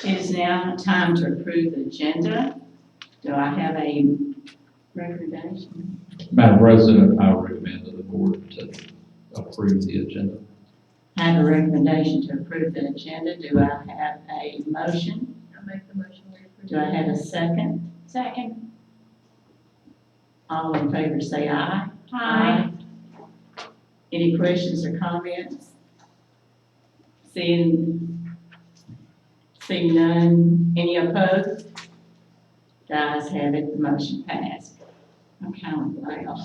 It is now time to approve the agenda. Do I have a recommendation? Madam President, I recommend that the board to approve the agenda. I have a recommendation to approve the agenda. Do I have a motion? I'll make the motion. We approve. Do I have a second? Second. All in favor say aye. Aye. Any questions or comments? Seeing none. Any opposed? The ayes have it, the motion passed. I'm kind of loud.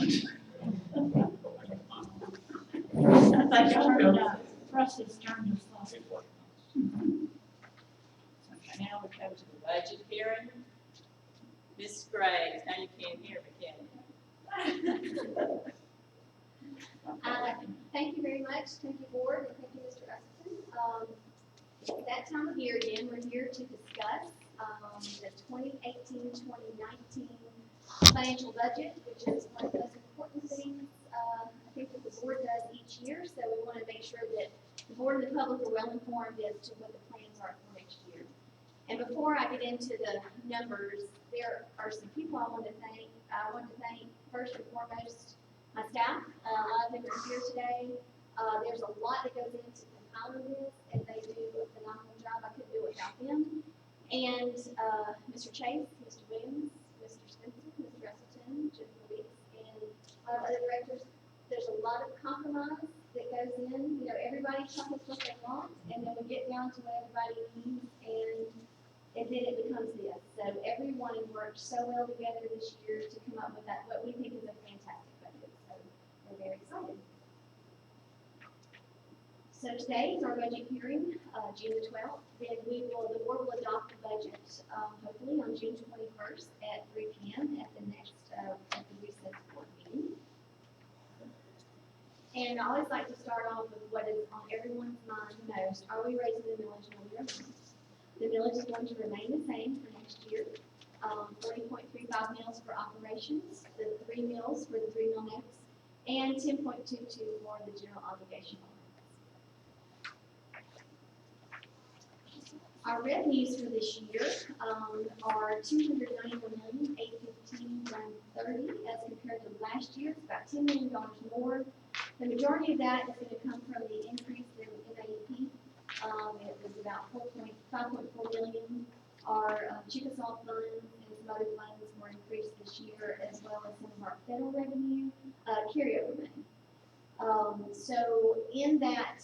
I think I heard that. Rusty's turn to slide. Okay, now we go to the budget hearing. Ms. Graves, now you can't hear me, can you? Thank you very much. Thank you, board, and thank you, Mr. Usleton. It's that time of year again. We're here to discuss the 2018-2019 financial budget, which is one of the most important things I think that the board does each year. So we want to make sure that the board and the public are well informed as to what the plans are for next year. And before I get into the numbers, there are some people I want to thank. I want to thank first and foremost my staff. A lot of them are here today. There's a lot that goes into compiling this, and they do a phenomenal job. I couldn't do it without them. And Mr. Chase, Mr. Williams, Mr. Spencer, Mr. Usleton, Jennifer Weeks, and other directors. There's a lot of compromise that goes in. You know, everybody tells us what they want, and then we get down to what everybody needs, and then it becomes this. So everyone worked so well together this year to come up with that, what we think is a fantastic budget. So we're very excited. So today is our budget hearing, June the 12th. Then the board will adopt the budget, hopefully on June 21st at 3 p.m. at the next, at the recess board meeting. And I always like to start off with what is on everyone's mind most. Are we raising the millage or are we not? The millage is going to remain the same for next year. 40.35 mils for operations, the 3 mils for the 3 mil notes, and 10.22 for the general obligation bonds. Our revenues for this year are $291,815,130 as compared to last year. It's about $10 million more. The majority of that is going to come from the increase in MAEP. It was about $5.4 million. Our Chickasaw funds and some other funds were increased this year, as well as some of our federal revenue carryover money. So in that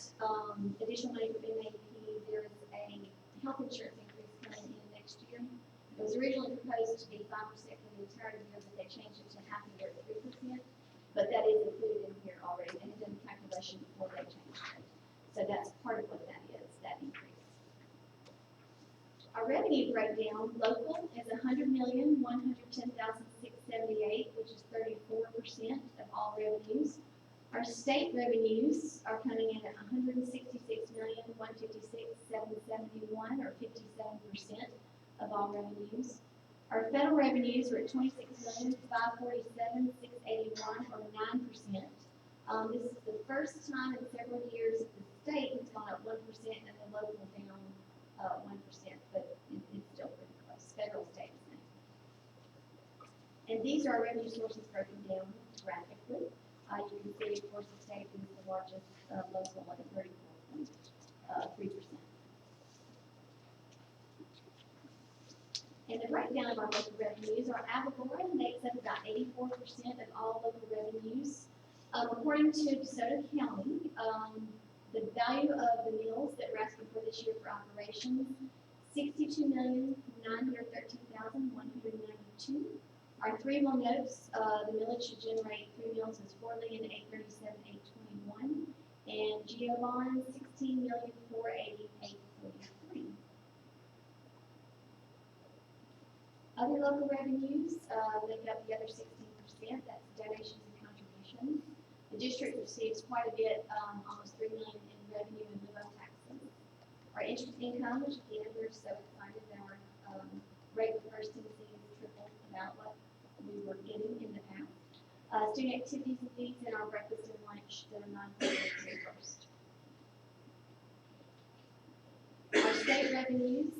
additional money for MAEP, there is a health insurance increase coming in next year. It was originally proposed to be 5% for the entire year, but they changed it to half a year at 3%. But that is included in here already, and it's in the calculation before they changed it. So that's part of what that is, that increase. Our revenue breakdown, local is $100,110,678, which is 34% of all revenues. Our state revenues are coming in at $166,156,771, or 57% of all revenues. Our federal revenues are at $26,547,681, or 9%. This is the first time in several years that the state has gone up 1% and the local down 1%, but it's still pretty close. Federal, state, and same. And these are our revenue sources broken down graphically. You can see, of course, the state is the largest local at 34.3%. And the breakdown of our local revenues, our Avagora makes up about 84% of all local revenues. According to Desoto County, the value of the mills that we're asking for this year for operations, $62,913,192. Our 3 mil notes, the millage should generate 3 mils is $4,837,821, and GO bonds $16,488,43. Other local revenues make up the other 16%. That's donations and contributions. The district receives quite a bit, almost $3 million in revenue and live-on taxes. Our interest income, which again we're so excited that our rate for First Tennessee is triple about what we were getting in the past. Student activities and fees, and our breakfast and lunch that are non-reimbursed. Our state revenues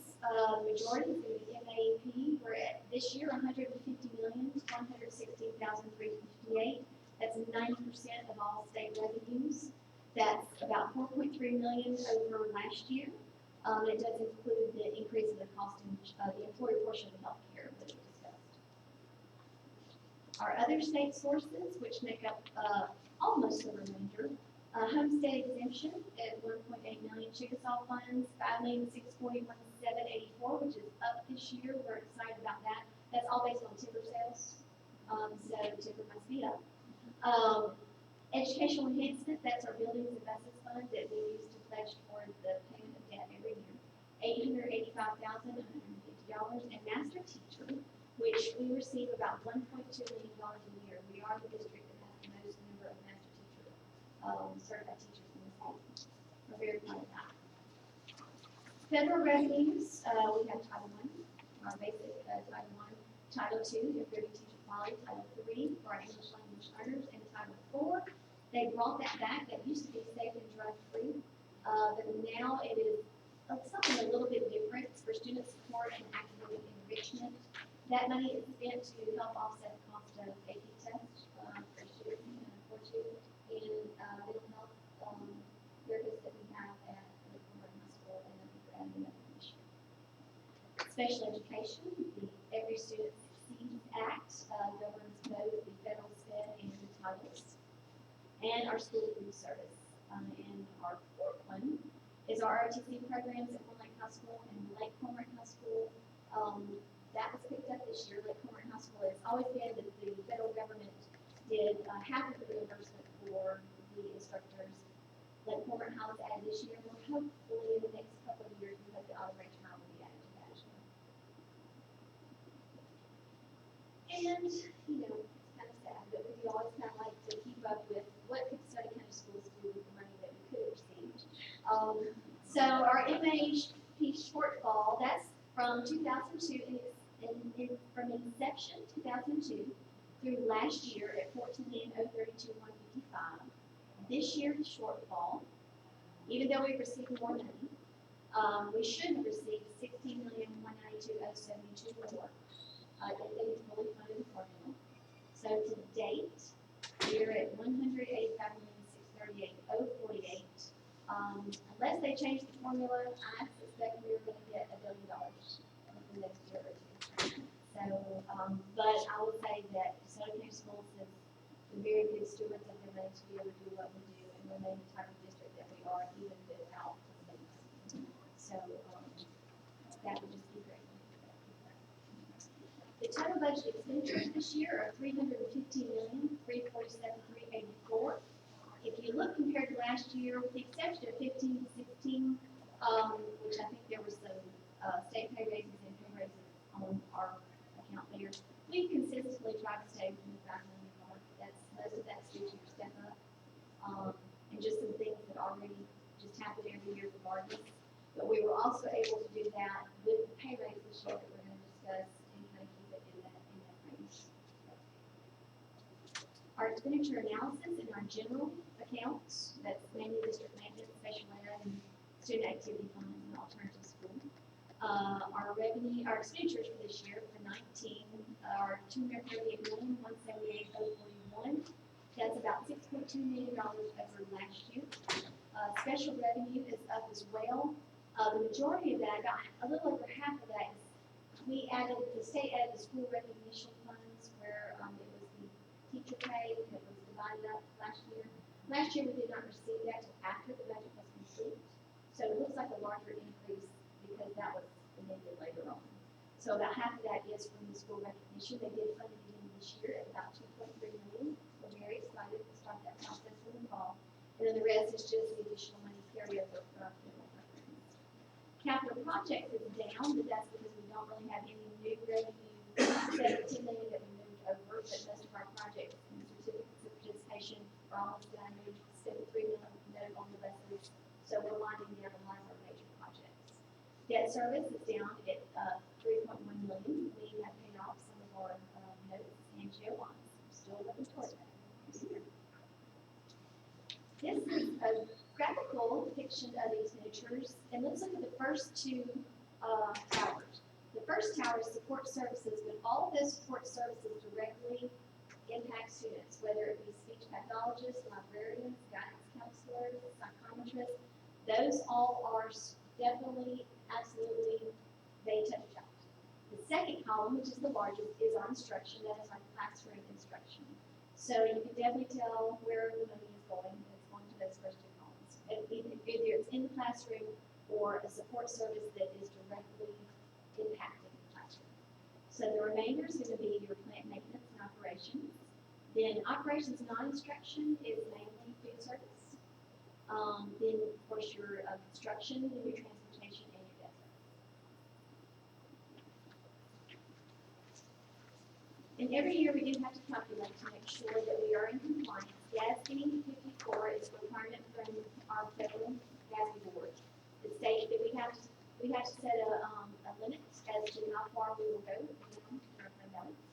Majority is going to be MAEP. We're at, this year, 150,116,358. That's 90% of all state revenues. That's about 4.3 million over last year. It does include the increase in the cost in the employee portion of healthcare that we discussed. Our other state sources, which make up almost the remainder, homestead exemption at 1.8 million, Chickasaw funds, 5,641,784, which is up this year. We're excited about that. That's all based on timber sales. So timber must be up. Educational enhancement, that's our buildings and buses fund that we use to pledge toward the payment of debt every year. $885,150. And master teacher, which we receive about $1.2 million a year. We are the district that has the most number of master teacher certified teachers in the state. We're very proud of that. Federal revenues, we have Title I, our basic Title I, Title II, improving teacher quality, Title III for our English language learners, and Title IV. They brought that back. That used to be safe and drug-free, but now it is something a little bit different. It's for student support and academic enrichment. That money is spent to help offset the cost of AP tests for students and for students and mental health therapists that we have at the high school, and I think we're adding another this year. Special education, the Every Student Succeeds Act governs both the federal SPED and the titles. And our school food service. And our fourth one is our ROTC programs at Lake High School and Lake Cormorant High School. That was picked up this year. Lake Cormorant High School has always been that the federal government did half of the reimbursement for the instructors. Lake Cormorant High was added this year, and hopefully in the next couple of years, we hope the Olive Branch High will be added to that as well. And, you know, it's kind of sad, but we always kind of like to keep up with what could Study County Schools do with the money that we could have received. So our MAEP shortfall, that's from 2002, from inception 2002 through last year at $14,032,155. This year's shortfall, even though we received more money, we should have received $16,192,072 more. If they had fully funded the formula. So to date, we're at $185,638,048. Unless they change the formula, I suspect we're going to get $1 billion in the next year or two. So, but I would say that Desoto County Schools is very good stewards of their money to be able to do what we do and remain the type of district that we are, even without the money. So that would just be great. The total budget expenditures this year are $315,347,384. If you look compared to last year, with the exception of 15 to 16, which I think there was some state pay raises and pay raises on our account there, we've consistently tried to stay within the $5 million mark. Most of that's due to your step up, and just some things that already just happen every year regardless. But we were also able to do that with the pay raise this year that we're going to discuss and kind of keep it in that range. Our expenditure analysis in our general accounts, that's mainly district maintenance, special ed, and student activity funds and alternative school. Our expenditures for this year for 19 are $238,178,041. That's about $6.2 million over last year. Special revenue is up as well. The majority of that, about a little over half of that, is the state added the school recognition funds where it was the teacher pay that was divided up last year. Last year we did not receive that until after the budget was complete. So it looks like a larger increase because that was amended later on. So about half of that is from the school recognition. They did fund it again this year at about $2.3 million. We're very excited to start that process in the fall. And then the rest is just the additional money carryover from federal programs. Capital projects is down, but that's because we don't really have any new revenue, $17 million that we moved over, but most of our projects and certificates of participation are almost done. We spent $3 million on the buses, so we're winding down a lot of our major projects. Debt service is down at $3.1 million. We have paid off some of our notes and jail bonds. We're still looking towards that. This is a graphical depiction of the expenditures, and let's look at the first two towers. The first tower is support services, but all of those support services directly impact students, whether it be speech pathologists, librarians, guidance counselors, psychometrists. Those all are definitely, absolutely, they touch a child. The second column, which is the largest, is our instruction. That is our classroom instruction. So you can definitely tell where the money is going. It's going to those first two columns. Either it's in the classroom or a support service that is directly impacting the classroom. So the remainder is going to be your plant maintenance and operations. Then operations non-instruction is mainly food service. Then of course your construction, then your transportation, and your debt service. And every year we do have to calculate to make sure that we are in compliance. GASB 54 is a requirement from our federal GASB board. It states that we have to set a limit as to how far we will go in our fund balance.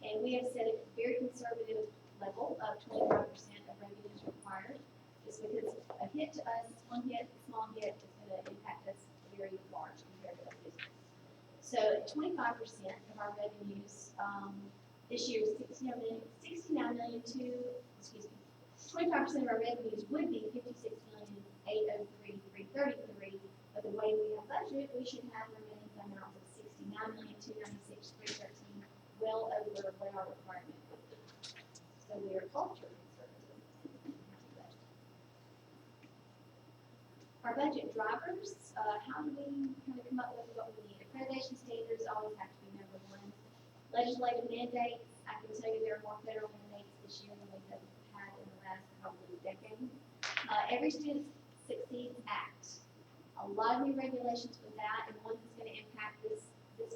And we have set a very conservative level of 25% of revenues required, just because a hit to us, one hit, small hit, is going to impact us very large compared to other districts. So 25% of our revenues, this year is 25% of our revenues would be 56,803,333, but the way we have budget, we should have remaining fund balance of 69,296,313, well over what our requirement would be. So we are ultra conservative. Our budget drivers, how do we kind of come up with what we need? Accreditation standards always have to be number one. Legislative mandates, I can tell you there are more federal mandates this year than we have had in the last probably decade. Every Student Succeeds Act. A lot of new regulations with that, and one that's going to impact this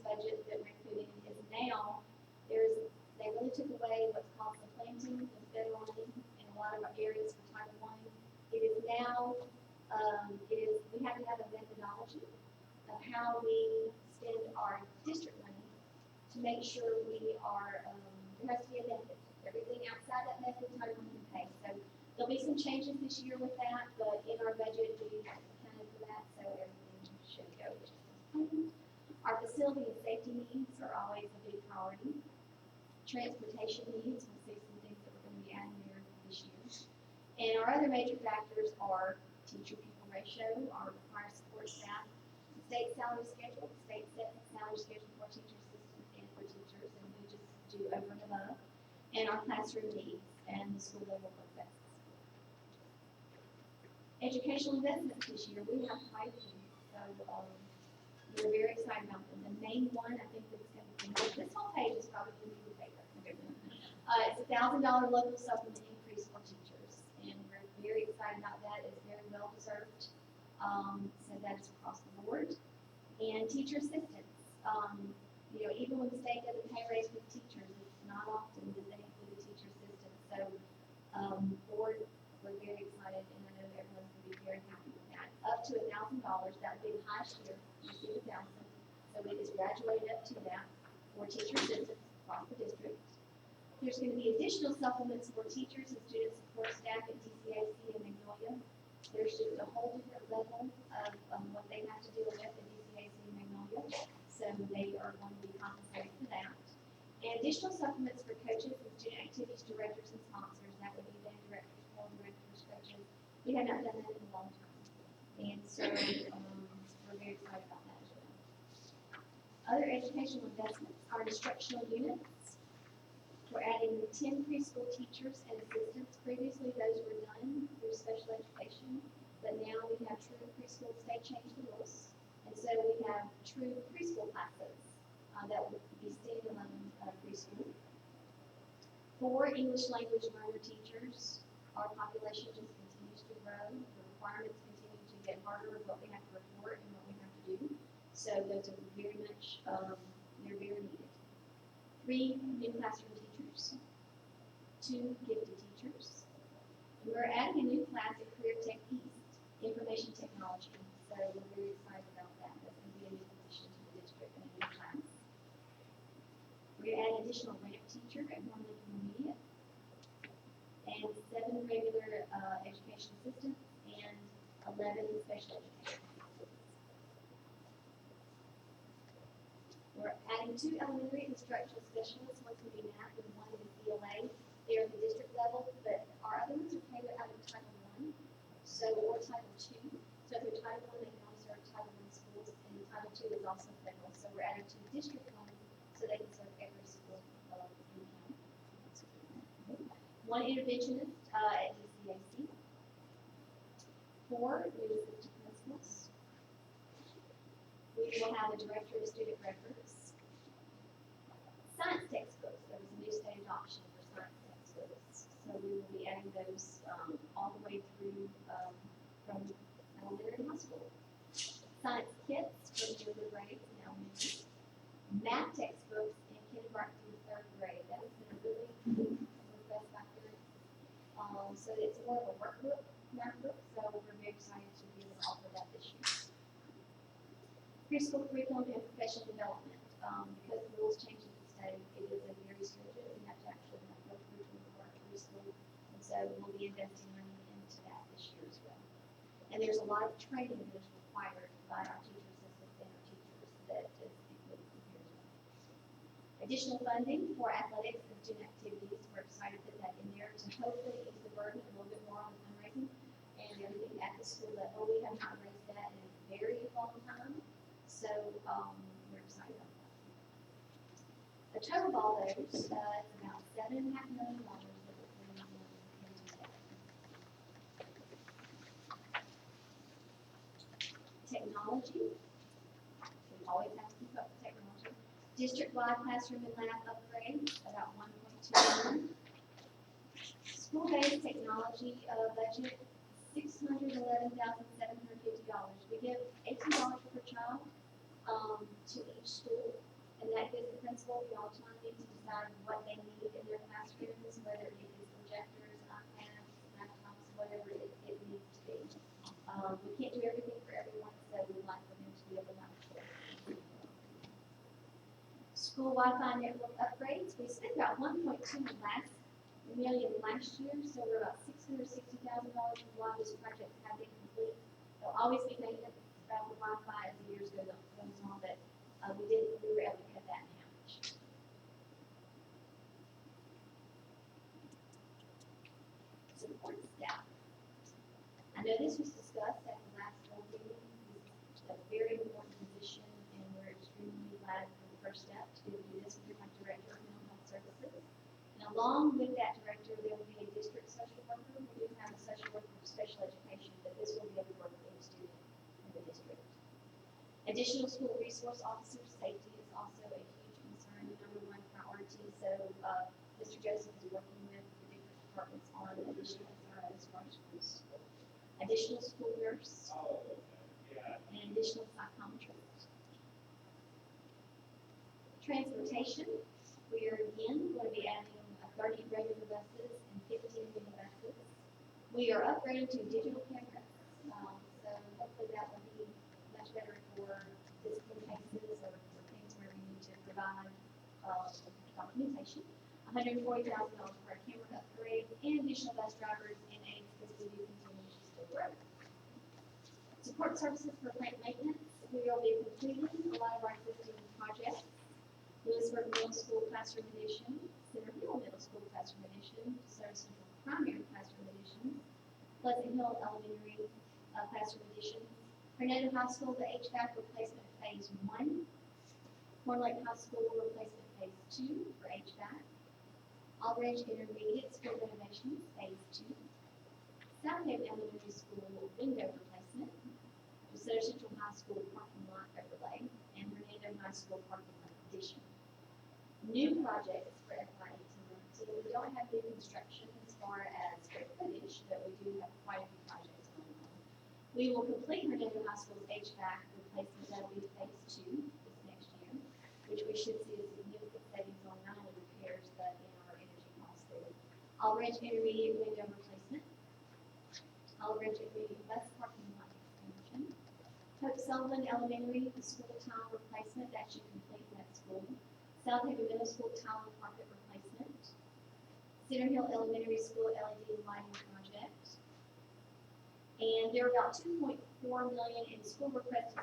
budget that we're including is now they really took away what's called supplanting the federal money in a lot of our areas for Title I. It is now, we have to have a methodology of how we spend our district money to make sure we are, there has to be a method. Everything outside that method, Title I can pay. So there'll be some changes this year with that, but in our budget, we accounted for that, so everything should go just as planned. Our facility and safety needs are always a big priority. Transportation needs, we'll see some things that we're going to be adding there this year. And our other major factors are teacher-pupil ratio, our required support staff, the state salary schedule. The state sets the salary schedule for teacher assistants and for teachers, and we just do over and above. And our classroom needs and the school level requests. Educational investments this year, we have quite a few, so we're very excited about them. The main one, I think that's going to be, this whole page is probably going to be the paper. It's a $1,000 local supplement increase for teachers, and we're very excited about that. It's very well deserved. So that's across the board. And teacher assistants, even when the state does a pay raise for the teachers, it's not often that they include the teacher assistants. So, board, we're very excited, and I know everyone's going to be very happy with that. Up to $1,000, that would be the highest year, receive $1,000. So it is graduated up to that for teacher assistants across the district. There's going to be additional supplements for teachers and student support staff at DCAC and Magnolia. There's just a whole different level of what they have to deal with at DCAC and Magnolia. So they are going to be compensated for that. And additional supplements for coaches and student activities directors and sponsors. That would be band directors, choral directors, coaches. We have not done that in a long time. And so we're very excited about that as well. Other educational investments are instructional units. We're adding 10 preschool teachers and assistants. Previously, those were done through special education, but now we have true preschool. State changed the rules, and so we have true preschool classes that will be standalone preschool. 4 English language learner teachers. Our population just continues to grow. The requirements continue to get harder with what we have to report and what we have to do. So those are very much, they're very needed. 3 new classroom teachers, 2 gifted teachers. And we're adding a new class at Career Tech East, information technology. So we're very excited about that. That's going to be a new addition to the district and a new class. We're going to add an additional ramp teacher at Norman Intermediate, and 7 regular education assistants and 11 special education assistants. adding 2 elementary instructional specialists, one can be MAEP and one is ELA. They are at the district level, but our other ones are paid out of Title I, or Title II. So through Title I, they can only serve Title I schools, and Title II is also federal. So we're adding 2 district ones so they can serve every school in the county. 1 interventionist at DCAC. 4 new assistant principals. We will have a director of student records. Science textbooks, there was a new state adoption for science textbooks. So we will be adding those all the way through from elementary and high school. Science kits for younger grades and elementary. Math textbooks in kindergarten through 3rd grade. That has been a really big request by parents. So it's more of a workbook, math book, so we're very excited to be able to offer that this year. Preschool curriculum and professional development. Because the rules change in the state, it is a very stringent. We have to actually have a curriculum for our preschool, and so we'll be investing money into that this year as well. And there's a lot of training that is required by our teacher assistants and our teachers that is included in here as well. Additional funding for athletics and student activities. We're excited to put that in there to hopefully ease the burden a little bit more on the fundraising and everything at the school level. We have not raised that in a very long time, so we're excited about that. The total of all those is about $7.5 million that we're putting into that. Technology, we always have to keep up with technology. District-wide classroom and lab upgrades, about $1.2 million. School-based technology budget, $611,750. We give $18 per child to each school, and that gives the principal the autonomy to decide what they need in their classrooms, whether it is projectors, iPads, laptops, whatever it needs to be. We can't do everything for everyone, so we'd like for them to be able to have a choice. School Wi-Fi network upgrades, we spent about $1.2 million last year, so we're about $660,000 for a lot of these projects have been complete. There'll always be maintenance about the Wi-Fi as the years goes on, but we were able to cut that in half. Support staff. I know this was discussed at the last board meeting. This is a very important position, and we're extremely glad for the first step to be able to do this with my director of mental health services. And along with that director, there will be a district social worker. We do have a social worker for special education, but this will be able to work with any student in the district. Additional school resource officer safety is also a huge concern, the #1 priority. So Mr. Joseph is working with the different departments on additional concerns as far as schools. Additional school nurse and additional psychometrist. Transportation, we are again going to be adding 30 regular buses and 15 minibuses. We are upgrading to digital cameras, so hopefully that will be much better for physical cases or for things where we need to provide documentation. $140,000 for a camera upgrade and additional bus drivers and aides because we do continue to still grow. Support services for plant maintenance. We will be completing a lot of our existing projects. Lewisburg Middle School Classroom Edition, Center Hill Middle School Classroom Edition, Service Central Primary Classroom Edition, Pleasant Hill Elementary Classroom Edition, Tornado High School, the HVAC replacement phase 1, Horn Lake High School replacement phase 2 for HVAC, Aldridge Intermediate School renovations phase 2, Southaven Elementary School window replacement, DeSoto Central High School parking lot overlay, and Hernando High School parking lot addition. New projects for FY18-19. We don't have new construction as far as square footage, but we do have quite a few projects going on. We will complete Hernando High School's HVAC replacement. That will be phase 2 this next year, which we should see a significant savings on not only repairs but in our energy costs there. Aldridge Intermediate window replacement. Aldridge Intermediate bus parking lot expansion. Hope Sullivan Elementary school tile replacement. That should complete that school. Southaven Middle School tile and carpet replacement. Center Hill Elementary School LED lighting project. And there are about $2.4 million in school requested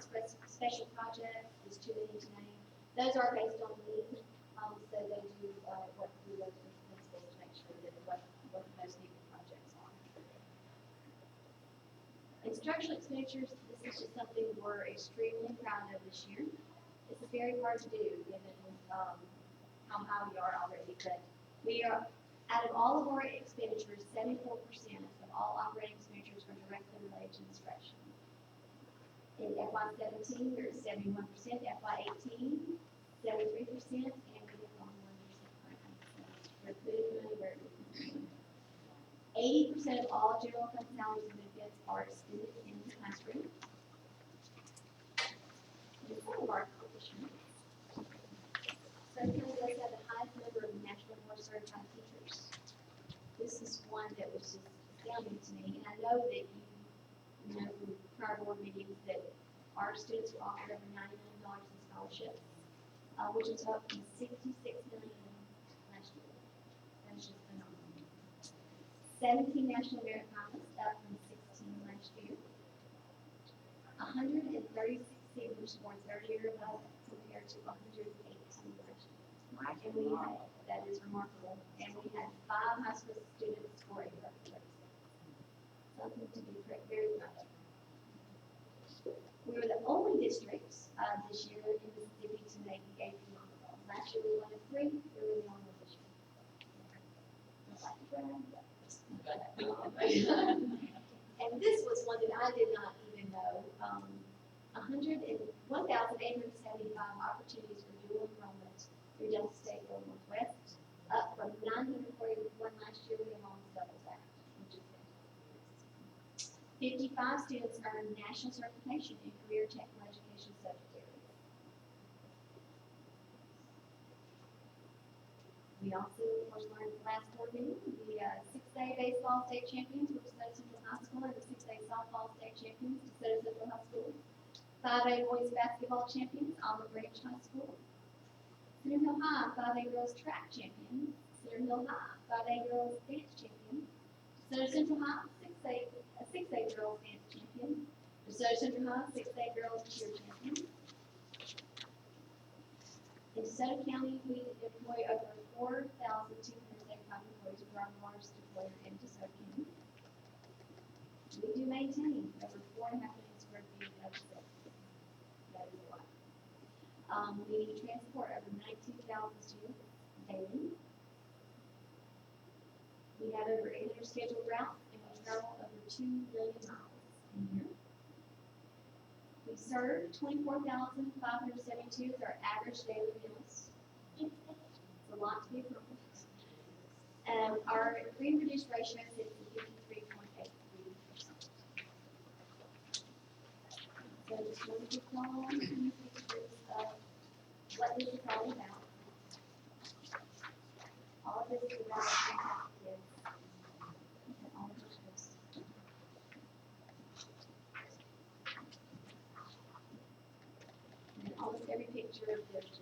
special projects. There's too many to name. Those are based on need, so they do, work through those with principals to make sure that what the most needed projects are. Instructional expenditures, this is just something we're extremely proud of this year. This is very hard to do, given, how high we are already, but we are, out of all of our expenditures, 74% of all operating expenditures are directly related to instruction. In FY 17, we're at 71%, FY 18, 73%, and we have only 1% currently. So we're putting money where it is. 80% of all general fund salaries and benefits are expended in the classroom. And some of our accomplishments. So County does have the highest number of national board certified teachers. This is one that was just astounding to me, and I know that you know from prior board meetings that our students were offered over $90 million in scholarships, which was up from $66 million last year. That's just phenomenal. 17 national merit finalists, up from 16 last year. 136 senior scores 30 or above compared to 118 last year. And we had, that is remarkable. And we had 5 high school students score 8 over 36. Something to be very proud of. We were the only district this year in Mississippi to make the AP honor. Last year we won 3. We were the only this year. And this was one that I did not even know. 1,875 opportunities for dual enrollment through Delta State or Northwest, up from 941 last year. We almost doubled that, which is fantastic. 55 students earned national certification in career technical education subject areas. We also, of course, learned at the last board meeting, the 6A baseball state champions were DeSoto Central High School, and the 6A softball state champions, DeSoto Central High School. 5A boys basketball champions, Olive Branch High School. Center Hill High, 5A girls track champions, Center Hill High, 5A girls dance champion. DeSoto Central High, 6A girls dance champion. DeSoto Central High, 6A girls cheer champion. In DeSoto County, we employ over 4,275 employees. We're our largest employer in DeSoto County. We do maintain over 4.5 million square feet of space. That is a lot. We transport over 19,000 students daily. We have over 800 scheduled routes, and we travel over 2 million miles a year. We serve 24,572 is our average daily meals. It's a lot to be accomplished. Our free and reduced ratio sits at 53.83%. So just wanted to call a few pictures of what this is all about. All of this is about our kids. And all of this is and almost every picture of this just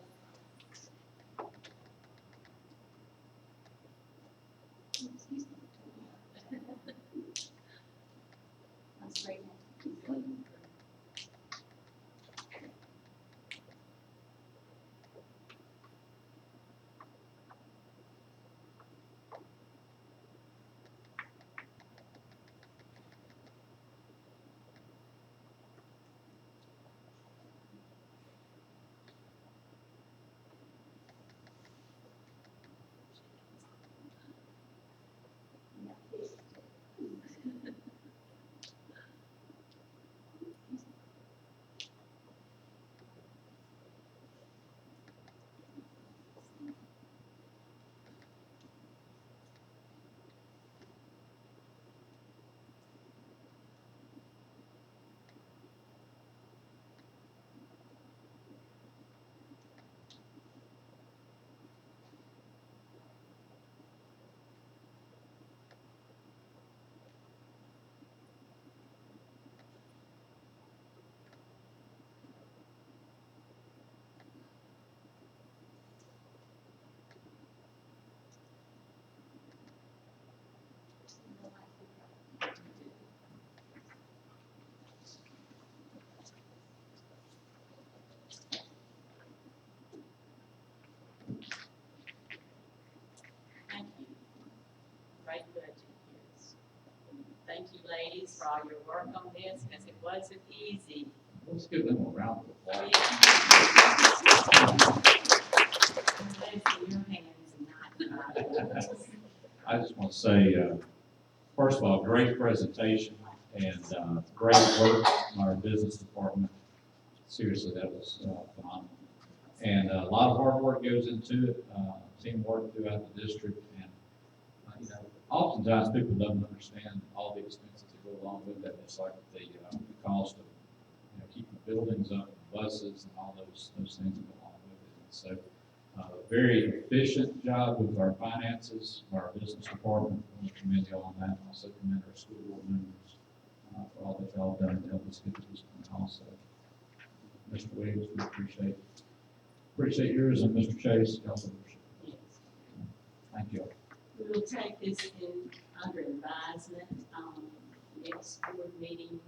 excuse me. I'm straight now. for all your work on this, because it wasn't easy. Let's give them a round of applause. Place in your hands and not mine. I just want to say, first of all, great presentation and great work from our business department. Seriously, that was phenomenal. And a lot of hard work goes into it, teamwork throughout the district. And, oftentimes people don't understand all the expenses that go along with that. It's like the cost of, keeping buildings up, buses, and all those things that go along with it. And so, very efficient job with our finances, our business department. I want to commend you all on that. And also commend our school board members for all that y'all done to help us get to this point also. Mr. Williams, we appreciate yours, and Mr. Chase, y'all's leadership. Yes. Thank you. We will take this in under advisement, next board meeting,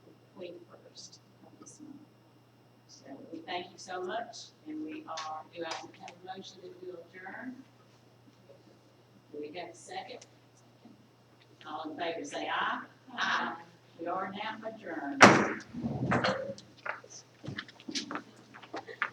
the 21st of this month. So we thank you so much, and do I have a motion that we adjourn? Do we have a second? All in favor say aye. Aye. We are now adjourned.